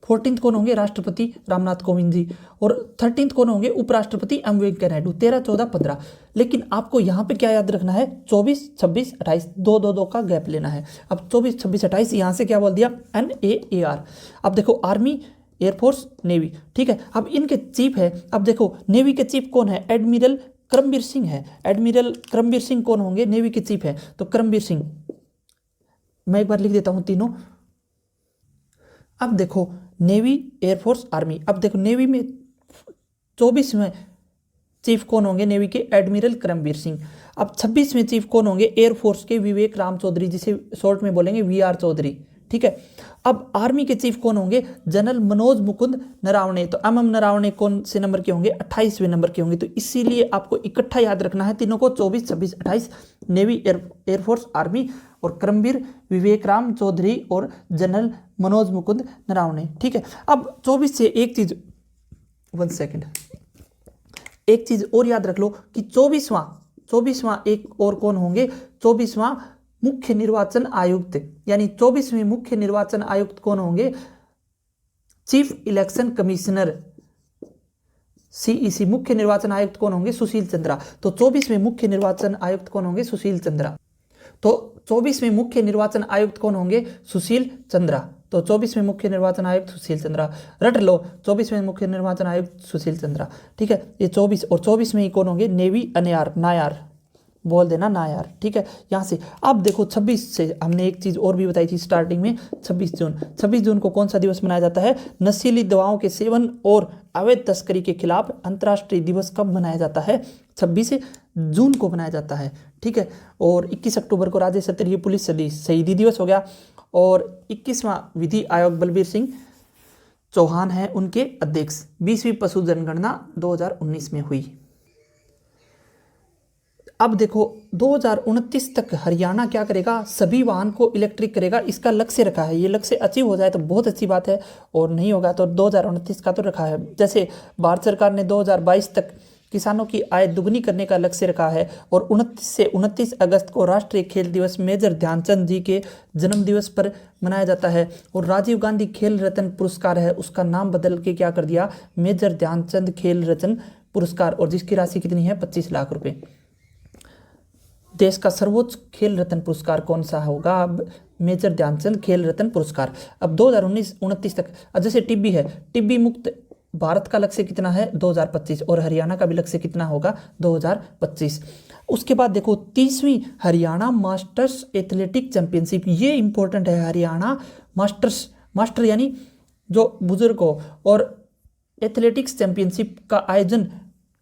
14th कौन होंगे? राष्ट्रपति रामनाथ कोविंद जी। और 13th कौन होंगे? उपराष्ट्रपति M वेंकैया नायडू। 13, 14, 15। लेकिन आपको यहाँ पे क्या याद रखना है? 24, 26, 28 दो का गैप लेना है। अब 24, 26, 28 यहाँ से क्या बोल दिया? NAAR। अब देखो आर्मी, एयरफोर्स, नेवी, ठीक है। अब इनके चीफ है, अब देखो नेवी के चीफ कौन है? एडमिरल करमबीर सिंह है। एडमिरल करमबीर सिंह कौन होंगे? नेवी के चीफ है। तो करमबीर सिंह, मैं एक बार लिख देता हूं तीनों। अब देखो नेवी, एयरफोर्स, आर्मी। अब देखो नेवी में 24वें चीफ कौन होंगे? नेवी के एडमिरल करमबीर सिंह। अब 26वें चीफ कौन होंगे? एयरफोर्स के विवेक राम चौधरी, जिसे शॉर्ट में बोलेंगे VR चौधरी, ठीक है। अब आर्मी के चीफ कौन होंगे? जनरल मनोज मुकुंद नरावणे। तो एम नरावणे कौन से नंबर के होंगे? 28वें नंबर के होंगे। तो इसीलिए आपको इकट्ठा याद रखना है तीनों को, 24, 26, 28, नेवी, एयरफोर्स, आर्मी, और करमवीर विवेक राम चौधरी और जनरल मनोज मुकुंद नरावणे, ठीक है। अब 24 से एक चीज, 1 सेकेंड, एक चीज और याद रख लो कि 24वां एक और कौन होंगे? 24वां मुख्य निर्वाचन आयुक्त, यानी 24वें मुख्य निर्वाचन आयुक्त कौन होंगे? चीफ इलेक्शन कमिश्नर, सीईसी मुख्य निर्वाचन आयुक्त कौन होंगे? सुशील चंद्रा। तो 24वें मुख्य निर्वाचन आयुक्त कौन होंगे? सुशील चंद्रा। तो 24वें मुख्य निर्वाचन आयुक्त कौन होंगे? सुशील चंद्रा। तो 24वें मुख्य निर्वाचन आयुक्त सुशील चंद्रा, रट लो, 24वें मुख्य निर्वाचन आयुक्त सुशील चंद्रा, ठीक है। ये 24 और 24 में ही कौन होंगे? नेवी नायर, बोल देना नायर, ठीक है। यहाँ से अब देखो 26 से हमने एक चीज और भी बताई थी स्टार्टिंग में, 26 जून को कौन सा दिवस मनाया जाता है? नशीली दवाओं के सेवन और अवैध तस्करी के खिलाफ अंतर्राष्ट्रीय दिवस कब मनाया जाता है? 26 जून को मनाया जाता है, ठीक है। और 21 अक्टूबर को राज्य स्तरीय पुलिस शहीदी दिवस हो गया। और 21वां विधि आयोग बलबीर सिंह चौहान है उनके अध्यक्ष। 20वीं पशु जनगणना 2019 में हुई। अब देखो 2029 तक हरियाणा क्या करेगा? सभी वाहन को इलेक्ट्रिक करेगा, इसका लक्ष्य रखा है। ये लक्ष्य अचीव हो जाए तो बहुत अच्छी बात है, और नहीं होगा तो 2029 का तो रखा है। जैसे भारत सरकार ने 2022 तक किसानों की आय दुगनी करने का लक्ष्य रखा है, और 29 से 29 अगस्त को राष्ट्रीय खेल दिवस मेजर ध्यानचंद जी के जन्म दिवस पर मनाया जाता है। और राजीव गांधी खेल रत्न पुरस्कार है, उसका नाम बदल के क्या कर दिया? मेजर ध्यानचंद खेल रत्न पुरस्कार, और जिसकी राशि कितनी है? 25 लाख रुपए। देश का सर्वोच्च खेल रत्न पुरस्कार कौन सा होगा? अब मेजर ध्यानचंद खेल रत्न पुरस्कार। अब 2029 तक, जैसे टिब्बी है, टिब्बी मुक्त भारत का लक्ष्य कितना है? 2025, और हरियाणा का भी लक्ष्य कितना होगा? 2025। उसके बाद देखो 30वीं हरियाणा मास्टर्स एथलेटिक चैंपियनशिप, ये इंपॉर्टेंट है। हरियाणा मास्टर यानी जो बुजुर्ग हो, और एथलेटिक्स चैंपियनशिप का आयोजन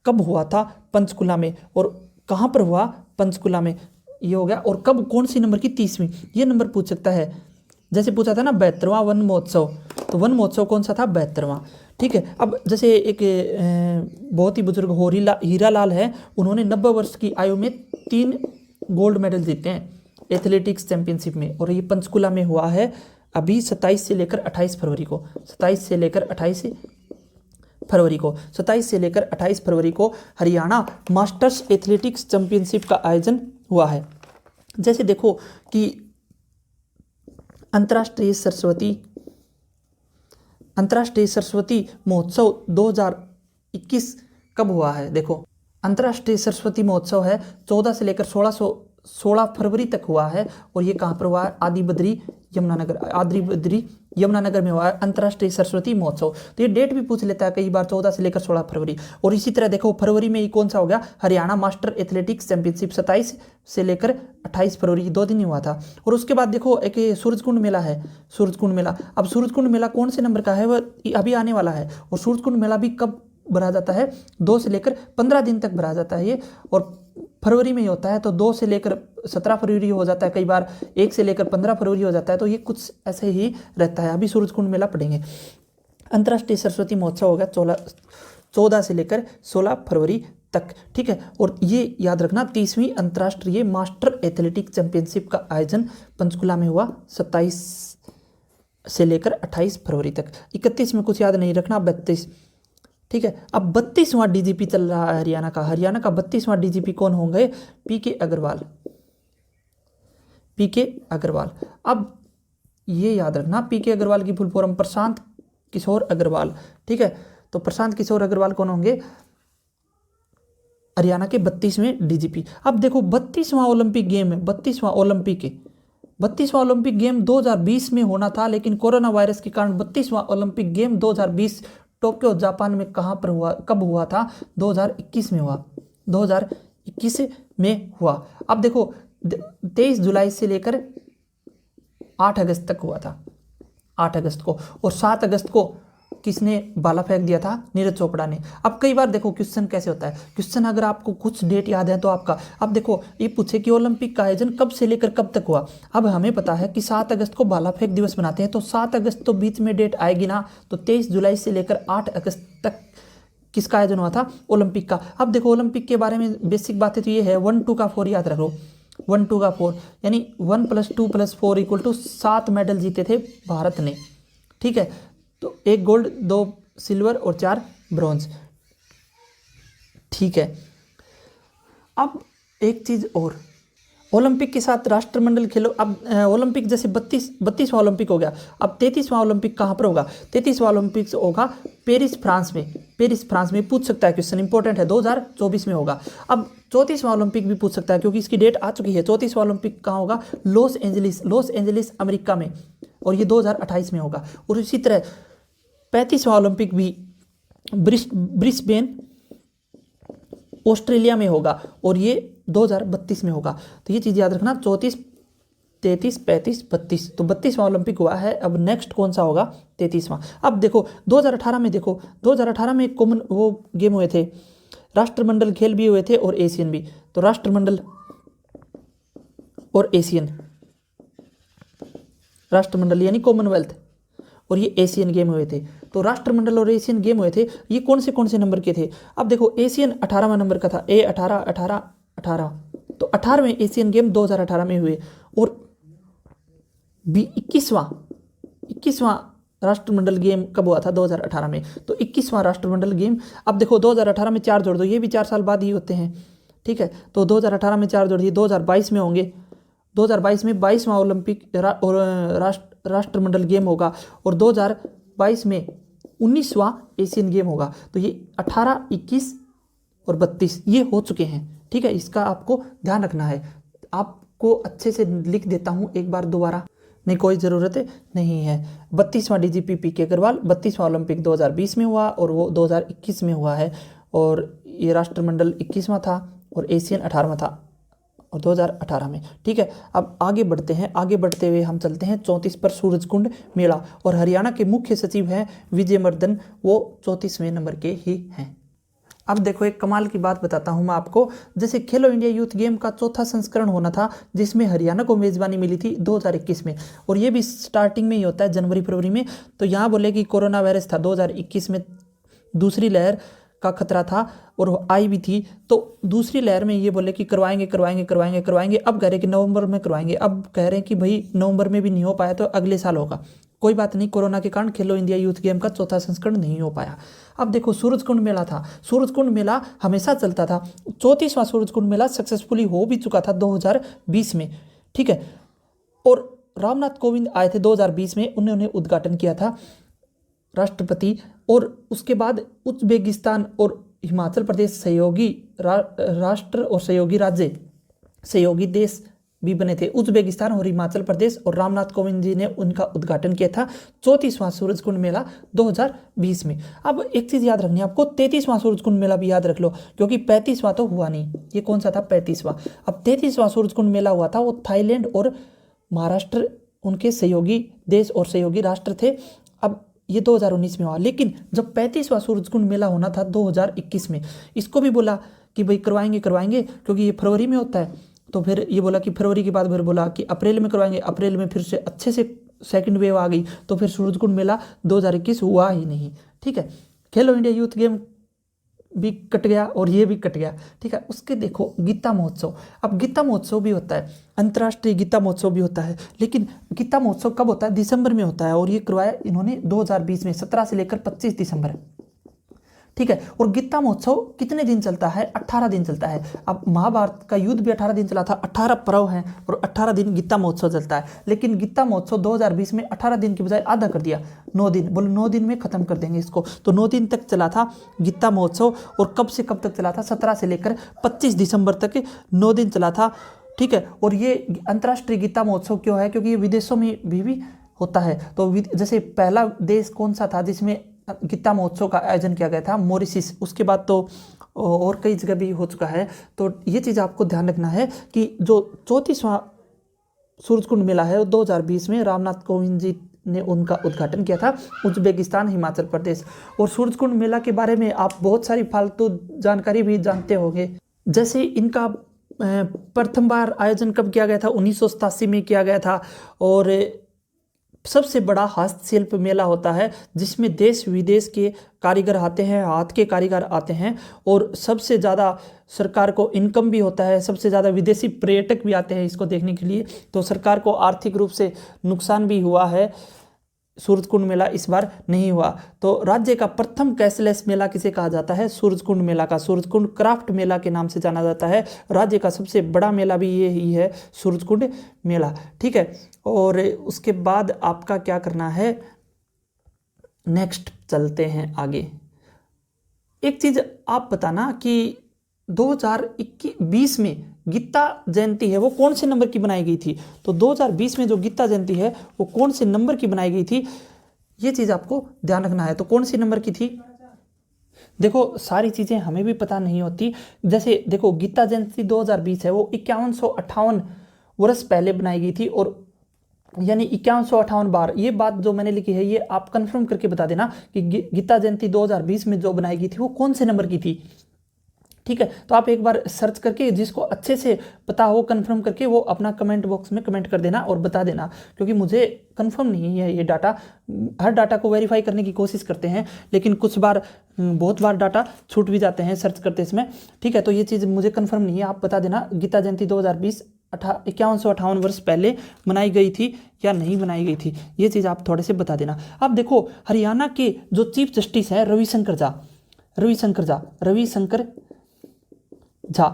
कब हुआ था? पंचकुला में। और कहाँ पर हुआ? पंचकुला में। ये हो गया। और कब, कौन सी नंबर की? 30वीं। ये नंबर पूछ सकता है, जैसे पूछा था ना 72वां वन महोत्सव, तो वन महोत्सव कौन सा था? 72वां, ठीक है। अब जैसे एक बहुत ही बुजुर्ग हीरा लाल है, उन्होंने 90 वर्ष की आयु में 3 गोल्ड मेडल जीते हैं एथलेटिक्स चैंपियनशिप में, और ये पंचकुला में हुआ है अभी 27 से लेकर 28 फरवरी को। 27 से लेकर 28 फरवरी को हरियाणा मास्टर्स एथलेटिक्स चैंपियनशिप का आयोजन हुआ है। जैसे देखो कि अंतर्राष्ट्रीय सरस्वती महोत्सव 2021 कब हुआ है? देखो अंतर्राष्ट्रीय सरस्वती महोत्सव है 14 से लेकर 16 फरवरी तक हुआ है, और ये कहाँ पर हुआ है? आदि बद्री यमुनानगर में हुआ है अंतर्राष्ट्रीय सरस्वती महोत्सव। तो ये डेट भी पूछ लेता है कई बार, 14 से लेकर 16 फरवरी। और इसी तरह देखो फरवरी में ही कौन सा हो गया? हरियाणा मास्टर एथलेटिक्स चैंपियनशिप 27 से लेकर 28 फरवरी, 2 दिन ही हुआ था। और उसके बाद देखो एक सूरजकुंड मेला है, सूरजकुंड मेला। अब सूरजकुंड मेला कौन से नंबर का है? वह अभी आने वाला है। और सूरजकुंड मेला भी कब भरा जाता है? 2 से लेकर 15 दिन तक भरा जाता है ये, और फरवरी में ही होता है। तो 2 से लेकर 17 फरवरी हो जाता है, कई बार 1 से लेकर 15 फरवरी हो जाता है। तो ये कुछ ऐसे ही रहता है। अभी सूरजकुंड मेला पढ़ेंगे। अंतर्राष्ट्रीय सरस्वती महोत्सव हो गया 14 से लेकर 16 फरवरी तक, ठीक है। और ये याद रखना 30वीं अंतर्राष्ट्रीय मास्टर एथलेटिक चैंपियनशिप का आयोजन पंचकुला में हुआ 27 से लेकर 28 फरवरी तक। 31 में कुछ याद नहीं रखना, 32, ठीक है। अब 32वां डीजीपी चल रहा है हरियाणा का। 32वां डीजीपी कौन होंगे? पीके अग्रवाल। अब ये याद रखना, पीके अग्रवाल की फुल फॉर्म प्रशांत किशोर अग्रवाल, ठीक है। तो प्रशांत किशोर अग्रवाल कौन होंगे? हरियाणा के 32वें डीजीपी। अब देखो 32वां ओलंपिक गेम है, 32वां ओलंपिक गेम 2020 में होना था, लेकिन कोरोना वायरस के कारण 32वां ओलंपिक गेम 2020 टोक्यो जापान में कहाँ पर हुआ, कब हुआ था? 2021 में हुआ, 2021 में हुआ। अब देखो 23 जुलाई से लेकर 8 अगस्त तक हुआ था, 8 अगस्त को। और 7 अगस्त को किसने भाला फेंक दिया था? नीरज चोपड़ा ने। अब कई बार देखो क्वेश्चन कैसे होता है, क्वेश्चन अगर आपको कुछ डेट याद है तो आपका, अब देखो ये पूछे कि ओलंपिक का आयोजन कब से लेकर कब तक हुआ। अब हमें पता है कि 7 अगस्त को भाला फेंक दिवस मनाते हैं, तो 7 अगस्त तो बीच में डेट आएगी ना, तो 23 जुलाई से लेकर 8 अगस्त तक किसका आयोजन हुआ था? ओलंपिक का। अब देखो ओलंपिक के बारे में बेसिक बातें तो ये है, 1 2 का 4 याद रखो, 1 2 का 4 यानी 1 + 2 + 4 = 7 मेडल जीते थे भारत ने। ठीक है, तो 1 गोल्ड, 2 सिल्वर और 4 ब्रॉन्ज। ठीक है, अब एक चीज और, ओलंपिक के साथ राष्ट्रमंडल खेलों, अब ओलंपिक जैसे 32वां ओलंपिक हो गया, अब 33वां ओलंपिक कहाँ पर होगा? 33वां ओलंपिक होगा पेरिस फ्रांस में। पेरिस फ्रांस में पूछ सकता है क्वेश्चन, इंपॉर्टेंट है, 2024 में होगा। अब 34वां ओलंपिक भी पूछ सकता है क्योंकि इसकी डेट आ चुकी है। 34वां ओलंपिक कहाँ होगा? लॉस एंजलिस अमेरिका में, और ये 2028 में होगा। और इसी तरह 35वां ओलंपिक भी ब्रिस्बेन ऑस्ट्रेलिया में होगा, और ये 2032 में होगा। तो ये चीज़ याद रखना, 34, 33, 35, 32, तो 32वां ओलंपिक हुआ है। अब नेक्स्ट कौन सा होगा? 33वां। अब देखो 2018 में, देखो 2018 में कॉमन वो गेम हुए थे, राष्ट्रमंडल खेल भी हुए थे और एशियन भी। तो राष्ट्रमंडल और एशियन, राष्ट्रमंडल यानी कॉमनवेल्थ, और ये एशियन गेम हुए थे। तो राष्ट्रमंडल और एशियन गेम हुए थे, ये कौन से नंबर के थे? अब देखो एशियन 18वां नंबर का था, A18 18 18, तो 18वें एशियन गेम 2018 में हुए, और 21वां राष्ट्रमंडल गेम कब हुआ था? 2018 में। तो 21वां राष्ट्रमंडल गेम, अब देखो 2018 में 4 जोड़ दो, ये भी 4 साल बाद ही होते हैं। ठीक है, तो 2018 में 4 जोड़ दिए, 2022 में होंगे। 2022 में 22वां ओलंपिक राष्ट्रमंडल गेम होगा, और 2022 में 19वां एशियन गेम होगा। तो ये 18, 21 और 32 ये हो चुके हैं। ठीक है, इसका आपको ध्यान रखना है। आपको अच्छे से लिख देता हूँ एक बार दोबारा, नहीं कोई ज़रूरत नहीं है। 32वां DGP PK अग्रवाल, 32वां ओलंपिक 2020 में हुआ, और वो 2021 में हुआ है, और ये राष्ट्रमंडल 21वां था, और एशियन 18वां था, और 2018 में। ठीक है, अब आगे बढ़ते हैं। आगे बढ़ते हुए हम चलते हैं 34 पर सूरजकुंड मेला, और हरियाणा के मुख्य सचिव हैं विजय मर्दन, वो 34वें नंबर के ही हैं। अब देखो एक कमाल की बात बताता हूं मैं आपको, जैसे खेलो इंडिया यूथ गेम का 4था संस्करण होना था, जिसमें हरियाणा को मेजबानी मिली थी 2021 में, और ये भी स्टार्टिंग में ही होता है जनवरी फरवरी में। तो यहाँ बोले कि कोरोना वायरस था 2021 में, दूसरी लहर का खतरा था और आई भी थी, तो दूसरी लहर में ये बोले कि करवाएंगे। अब कह रहे कि नवंबर में करवाएंगे, अब कह रहे हैं कि भाई नवंबर में भी नहीं हो पाया तो अगले साल होगा। कोई बात नहीं, कोरोना के कारण खेलो इंडिया यूथ गेम का 4था संस्करण नहीं हो पाया। अब देखो सूरजकुंड मेला था, सूरजकुंड मेला हमेशा चलता था। 34वां सूरजकुंड मेला सक्सेसफुली हो भी चुका था 2020 में। ठीक है, और रामनाथ कोविंद आए थे 2020 में, उन्होंने उद्घाटन किया था, राष्ट्रपति। और उसके बाद उज्बेकिस्तान और हिमाचल प्रदेश सहयोगी राष्ट्र और सहयोगी देश भी बने थे, उज्बेकिस्तान और हिमाचल प्रदेश, और रामनाथ कोविंद जी ने उनका उद्घाटन किया था 34वां सूरजकुंड मेला 2020 में। अब एक चीज़ याद रखनी है आपको, 33वां सूरजकुंड मेला भी याद रख लो, क्योंकि 35वां तो हुआ नहीं। ये कौन सा था? 35वां। अब 33वां सूरजकुंड मेला हुआ था, वो थाईलैंड और महाराष्ट्र उनके सहयोगी देश और सहयोगी राष्ट्र थे। अब ये 2019 में हुआ, लेकिन जब 35वां सूरजकुंड मेला होना था 2021 में, इसको भी बोला कि भाई करवाएंगे क्योंकि ये फरवरी में होता है। तो फिर ये बोला कि फरवरी के बाद फिर बोला कि अप्रैल में करवाएंगे, अप्रैल में फिर से अच्छे से सेकंड वेव आ गई, तो फिर सूरजकुंड मेला 2021 हुआ ही नहीं। ठीक है, खेलो इंडिया यूथ गेम भी कट गया और ये भी कट गया। ठीक है, उसके देखो गीता महोत्सव, अब गीता महोत्सव भी होता है, अंतर्राष्ट्रीय गीता महोत्सव भी होता है, लेकिन गीता महोत्सव कब होता है? दिसंबर में होता है, और ये करवाया इन्होंने 2020 में, 17 से लेकर 25 दिसंबर। ठीक है, और गीता महोत्सव कितने दिन चलता है? 18 दिन चलता है। अब महाभारत का युद्ध भी 18 दिन चला था, 18 पर्व हैं और 18 दिन गीता महोत्सव चलता है। लेकिन गीता महोत्सव 2020 में 18 दिन की बजाय आधा कर दिया, 9 दिन, बोलो 9 दिन में खत्म कर देंगे इसको। तो 9 दिन तक चला था गीता महोत्सव, और कब से कब तक चला था? 17 से लेकर 25 दिसंबर तक 9 दिन चला था। ठीक है, और ये अंतर्राष्ट्रीय गीता महोत्सव क्यों है? क्योंकि ये विदेशों में भी होता है। तो जैसे पहला देश कौन सा था जिसमें गीता महोत्सव का आयोजन किया गया था? मॉरिशस। उसके बाद तो और कई जगह भी हो चुका है। तो ये चीज़ आपको ध्यान रखना है कि जो 34वां सूरजकुंड मेला है वो 2020 में रामनाथ कोविंद जी ने उनका उद्घाटन किया था, उज्बेकिस्तान, हिमाचल प्रदेश। और सूरजकुंड मेला के बारे में आप बहुत सारी फालतू जानकारी भी जानते होंगे, जैसे इनका प्रथम बार आयोजन कब किया गया था, 1987 में किया गया था। और सबसे बड़ा हस्तशिल्प मेला होता है जिसमें देश विदेश के कारीगर आते हैं, हाथ के कारीगर आते हैं, और सबसे ज़्यादा सरकार को इनकम भी होता है, सबसे ज़्यादा विदेशी पर्यटक भी आते हैं इसको देखने के लिए। तो सरकार को आर्थिक रूप से नुकसान भी हुआ है, सूरजकुंड मेला इस बार नहीं हुआ। तो राज्य का प्रथम कैशलेस मेला किसे कहा जाता है, सूरजकुंड मेला का। सूरजकुंड क्राफ्ट मेला के नाम से जाना जाता है। राज्य का सबसे बड़ा मेला भी ये ही है, सूरजकुंड मेला। ठीक है, और उसके बाद आपका क्या करना है, नेक्स्ट चलते हैं आगे। एक चीज आप बताना कि 2020 में गीता जयंती है वो कौन से नंबर की बनाई गई थी। तो 2020 में जो गीता जयंती है वो कौन से नंबर की बनाई गई थी, ये चीज़ आपको ध्यान रखना है। तो कौन सी नंबर की थी, देखो सारी चीज़ें हमें भी पता नहीं होती। जैसे देखो गीता जयंती 2020 है वो 5158 वर्ष पहले बनाई गई थी, और यानी 5158 बार। ये बात जो मैंने लिखी है ये आप कंफर्म करके बता देना कि गीता जयंती 2020 में जो बनाई गई थी वो कौन से नंबर की थी। ठीक है, तो आप एक बार सर्च करके जिसको अच्छे से पता हो कंफर्म करके वो अपना कमेंट बॉक्स में कमेंट कर देना और बता देना, क्योंकि मुझे कंफर्म नहीं है ये डाटा। हर डाटा को वेरीफाई करने की कोशिश करते हैं, लेकिन कुछ बार बहुत बार डाटा छूट भी जाते हैं सर्च करते इसमें। ठीक है, तो ये चीज़ मुझे कंफर्म नहीं है, आप बता देना गीता जयंती 2020 5158 वर्ष पहले बनाई गई थी या नहीं बनाई गई थी, ये चीज़ आप थोड़े से बता देना। अब देखो हरियाणा के जो चीफ जस्टिस है रविशंकर झा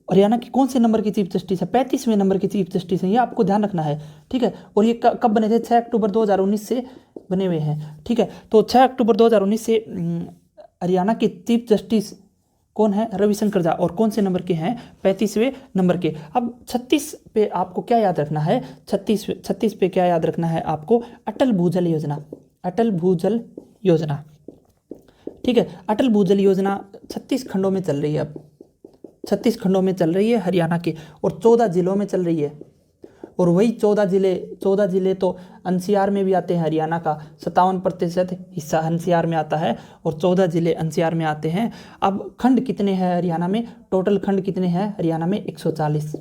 हरियाणा की कौन से नंबर की चीफ जस्टिस है, 35वें नंबर की चीफ जस्टिस है, ये आपको ध्यान रखना है। ठीक है, और ये कब बने थे, 6 अक्टूबर 2019 से बने हुए हैं। ठीक है, तो 6 अक्टूबर 2019 से हरियाणा के चीफ जस्टिस कौन है, रविशंकर झा, और कौन से नंबर के हैं, 35वें नंबर के। अब 36 पे आपको क्या याद रखना है, 36 पे क्या याद रखना है आपको, अटल भूजल योजना। ठीक है, अटल भूजल योजना 36 खंडों में चल रही है, अब 36 खंडों में चल रही है हरियाणा के, और 14 जिलों में चल रही है। और वही 14 जिले तो एनसीआर में भी आते हैं। हरियाणा का 57% हिस्सा एनसीआर में आता है और 14 जिले एनसीआर में आते हैं। अब खंड कितने हैं हरियाणा में, टोटल खंड कितने हैं हरियाणा में, 140।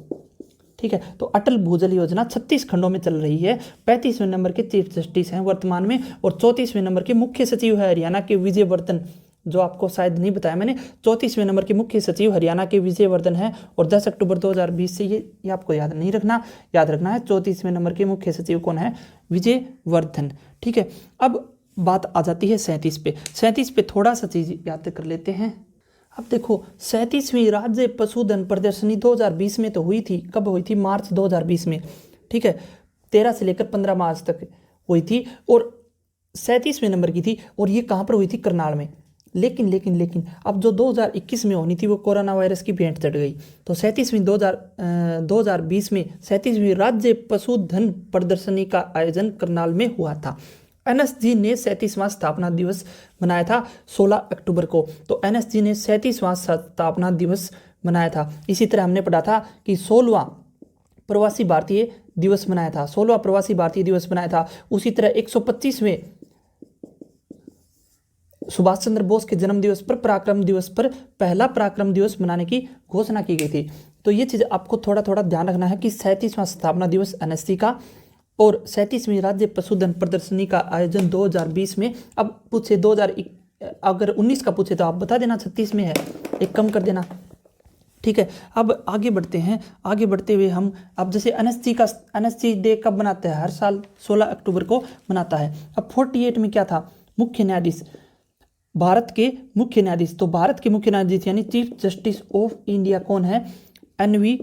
ठीक है, तो अटल भूजल योजना 36 खंडों में चल रही है। 35वें नंबर के चीफ जस्टिस हैं वर्तमान में, और 34वें नंबर के मुख्य सचिव है हरियाणा के विजयवर्धन, जो आपको शायद नहीं बताया मैंने। 34वें नंबर के मुख्य सचिव हरियाणा के विजयवर्धन है, और 10 अक्टूबर 2020 से ये आपको याद नहीं रखना, याद रखना है 34वें नंबर के मुख्य सचिव कौन है, विजयवर्धन। ठीक है, अब बात आ जाती है 37 पे। 37 पे थोड़ा सा चीज़ याद कर लेते हैं। अब देखो 37वीं राज्य पशुधन प्रदर्शनी 2020 में तो हुई थी, कब हुई थी, मार्च 2020 में। ठीक है, 13 से लेकर 15 मार्च तक हुई थी, और 37वें नंबर की थी, और ये कहाँ पर हुई थी, करनाल में। लेकिन अब जो 2021 में होनी थी वो कोरोना वायरस की भेंट चढ़ गई। तो 2020 में 37वीं राज्य पशुधन प्रदर्शनी का आयोजन करनाल में हुआ था। एनएसजी ने 37वां स्थापना दिवस मनाया था 16 अक्टूबर को। तो एनएसजी ने 37वां स्थापना दिवस मनाया था। इसी तरह हमने पढ़ा था कि 16वां प्रवासी भारतीय दिवस मनाया था, 16वां प्रवासी भारतीय दिवस मनाया था। उसी तरह 125वें सुभाष चंद्र बोस के जन्म दिवस पर, पराक्रम दिवस पर पहला पराक्रम दिवस मनाने की घोषणा की गई थी। तो ये चीज़ आपको थोड़ा थोड़ा ध्यान रखना है कि 37वां स्थापना दिवस एनएसजी का, और 37वीं राज्य पशुधन प्रदर्शनी का आयोजन 2020 में। अब पूछे अगर 19 का पूछे तो आप बता देना 36 में है, एक कम कर देना। ठीक है, अब आगे बढ़ते हैं। आगे बढ़ते हुए हम अब जैसे एनएसजी डे कब मनाते हैं, हर साल 16 अक्टूबर को मनाता है। अब 48 में क्या था, मुख्य न्यायाधीश, भारत के मुख्य न्यायाधीश। तो भारत के मुख्य न्यायाधीश यानी चीफ जस्टिस ऑफ इंडिया कौन है, एनवी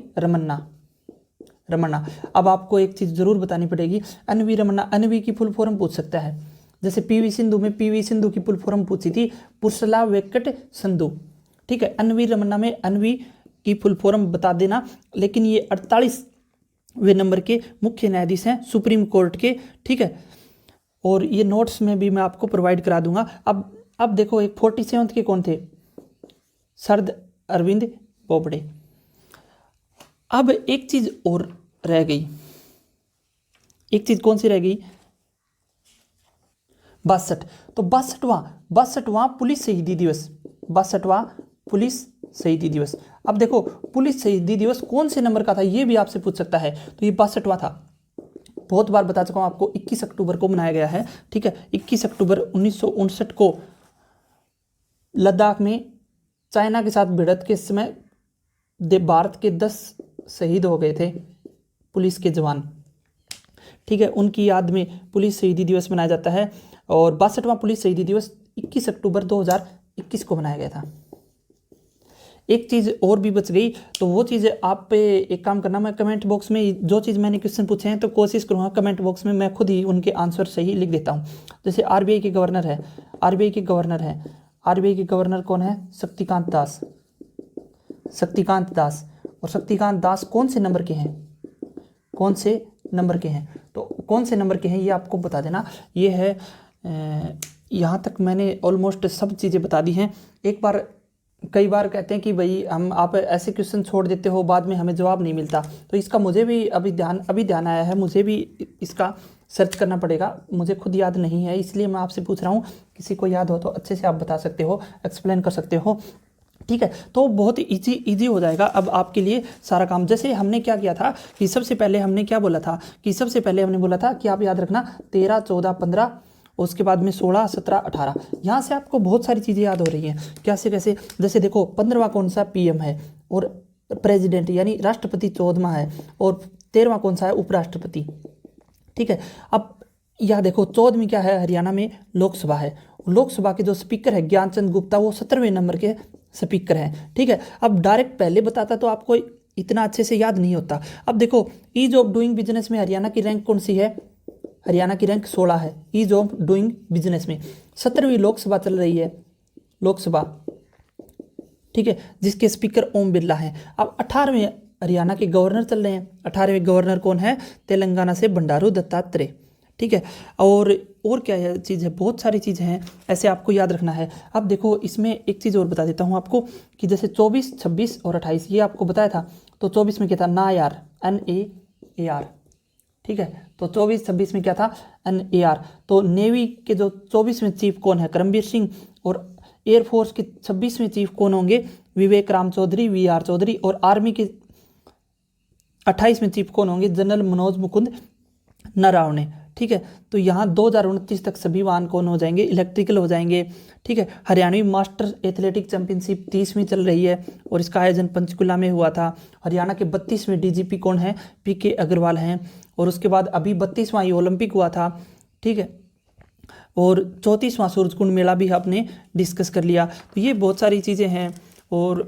रमन्ना। अब आपको एक चीज़ जरूर बतानी पड़ेगी, एनवी रमन्ना, एनवी की फुल फॉर्म पूछ सकता है। जैसे पीवी सिंधु की फुल फॉर्म पूछी थी, पुरुषला वेंकट संधु। ठीक है, एनवी रमन्ना में एनवी की फुल फॉर्म बता देना। लेकिन ये 48वें नंबर के मुख्य न्यायाधीश हैं सुप्रीम कोर्ट के। ठीक है, और ये नोट्स में भी मैं आपको प्रोवाइड करा दूंगा। अब देखो एक 47 के कौन थे, शरद अरविंद बोबडे। अब एक चीज और रह गई, एक चीज कौन सी रह गई, 62। तो 62वां पुलिस शहीदी दिवस, 62वां पुलिस शहीदी दिवस। अब देखो पुलिस शहीदी दिवस कौन से नंबर का था ये भी आपसे पूछ सकता है, तो ये 62वां था। बहुत बार बता चुका हूं आपको, 21 अक्टूबर को मनाया गया है, ठीक है। 21 अक्टूबर 1959 को लद्दाख में चाइना के साथ भिड़ंत के समय भारत के 10 शहीद हो गए थे पुलिस के जवान, ठीक है। उनकी याद में पुलिस शहीदी दिवस मनाया जाता है। और 62वां पुलिस शहीदी दिवस 21 अक्टूबर 2021 को मनाया गया था। एक चीज़ और भी बच गई, तो वो चीज़ आप पे एक काम करना, मैं कमेंट बॉक्स में जो चीज़ मैंने क्वेश्चन पूछे हैं तो कोशिश करूँगा कमेंट बॉक्स में मैं खुद ही उनके आंसर सही लिख देता हूँ। जैसे आरबीआई के गवर्नर है, आरबीआई के गवर्नर कौन है? शक्तिकांत दास। और शक्तिकांत दास कौन से नंबर के हैं? तो कौन से नंबर के हैं ये आपको बता देना। ये है यहाँ तक मैंने ऑलमोस्ट सब चीज़ें बता दी हैं। कई बार कहते हैं कि भाई आप ऐसे क्वेश्चन छोड़ देते हो, बाद में हमें जवाब नहीं मिलता, तो इसका मुझे भी अभी ध्यान आया है, मुझे भी इसका सर्च करना पड़ेगा, मुझे खुद याद नहीं है, इसलिए मैं आपसे पूछ रहा हूँ। किसी को याद हो तो अच्छे से आप बता सकते हो, एक्सप्लेन कर सकते हो, ठीक है। तो बहुत इजी हो जाएगा अब आपके लिए सारा काम। जैसे हमने क्या किया था कि सबसे पहले हमने बोला था कि आप याद रखना 13, 14, 15, उसके बाद में 16, 17, 18। यहाँ से आपको बहुत सारी चीज़ें याद हो रही हैं। कैसे? जैसे देखो 15वां कौन सा पीएम है और प्रेसिडेंट यानी राष्ट्रपति 14वां है, और 13वां कौन सा है? उपराष्ट्रपति, ठीक है। अब यह देखो 14वीं क्या है? हरियाणा में लोकसभा है। लोकसभा के जो स्पीकर है ज्ञानचंद गुप्ता, वो 17वें नंबर के स्पीकर हैं, ठीक है। अब डायरेक्ट पहले बताता तो आपको इतना अच्छे से याद नहीं होता। अब देखो ईज ऑफ डूइंग बिजनेस में हरियाणा की रैंक कौन सी है? हरियाणा की रैंक 16 है ईज ऑफ डूइंग बिजनेस में। 17वीं लोकसभा चल रही है, ठीक है, जिसके स्पीकर ओम बिरला हैं। अब 18वें हरियाणा के गवर्नर चल रहे हैं। 18वें गवर्नर कौन है? तेलंगाना से बंडारू दत्तात्रेय, ठीक है। और क्या चीज़ है? बहुत सारी चीज़ें हैं, ऐसे आपको याद रखना है। अब देखो इसमें एक चीज़ और बता देता हूँ आपको कि जैसे 24, 26 और 28 ये आपको बताया था। तो 24 में क्या था? नायार, NAAR, ठीक है। तो 24, 26 में क्या था? NAR। तो नेवी के जो 24वें चीफ कौन है? करमबीर सिंह। और एयरफोर्स के 26वें चीफ कौन होंगे? विवेक राम चौधरी, VR चौधरी। और आर्मी के 28वें चीफ कौन होंगे? जनरल मनोज मुकुंद नरावणे, ठीक है। तो यहाँ 2029 तक सभी वाहन कौन हो जाएंगे? इलेक्ट्रिकल हो जाएंगे, ठीक है। हरियाणवी मास्टर एथलेटिक चैंपियनशिप 30वीं चल रही है और इसका आयोजन पंचकुला में हुआ था। हरियाणा के 32वें DGP कौन है? PK अग्रवाल हैं। और उसके बाद अभी 32वां ओलंपिक हुआ था, ठीक है। और 34वां सूरजकुंड मेला भी आपने डिस्कस कर लिया। तो ये बहुत सारी चीज़ें हैं और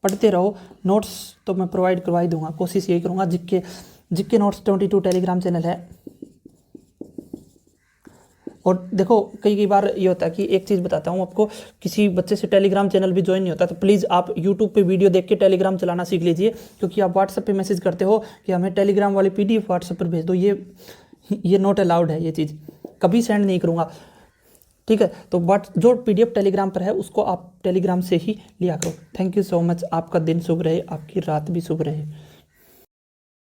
पढ़ते रहो। नोट्स तो मैं प्रोवाइड करवा ही दूंगा, कोशिश यही करूँगा। जिक्के नोट्स 22 टेलीग्राम चैनल है। और देखो कई बार ये होता है कि एक चीज़ बताता हूँ आपको, किसी बच्चे से टेलीग्राम चैनल भी ज्वाइन नहीं होता, तो प्लीज़ आप यूट्यूब पे वीडियो देख के टेलीग्राम चलाना सीख लीजिए। क्योंकि आप व्हाट्सएप पे मैसेज करते हो कि हमें टेलीग्राम वाली PDF व्हाट्सएप पर भेज दो, ये नॉट अलाउड है, ये चीज़ कभी सेंड नहीं करूँगा, ठीक है। तो जो PDF टेलीग्राम पर है उसको आप टेलीग्राम से ही लिया करो। Thank you so much. आपका दिन शुभ रहे, आपकी रात भी शुभ रहे।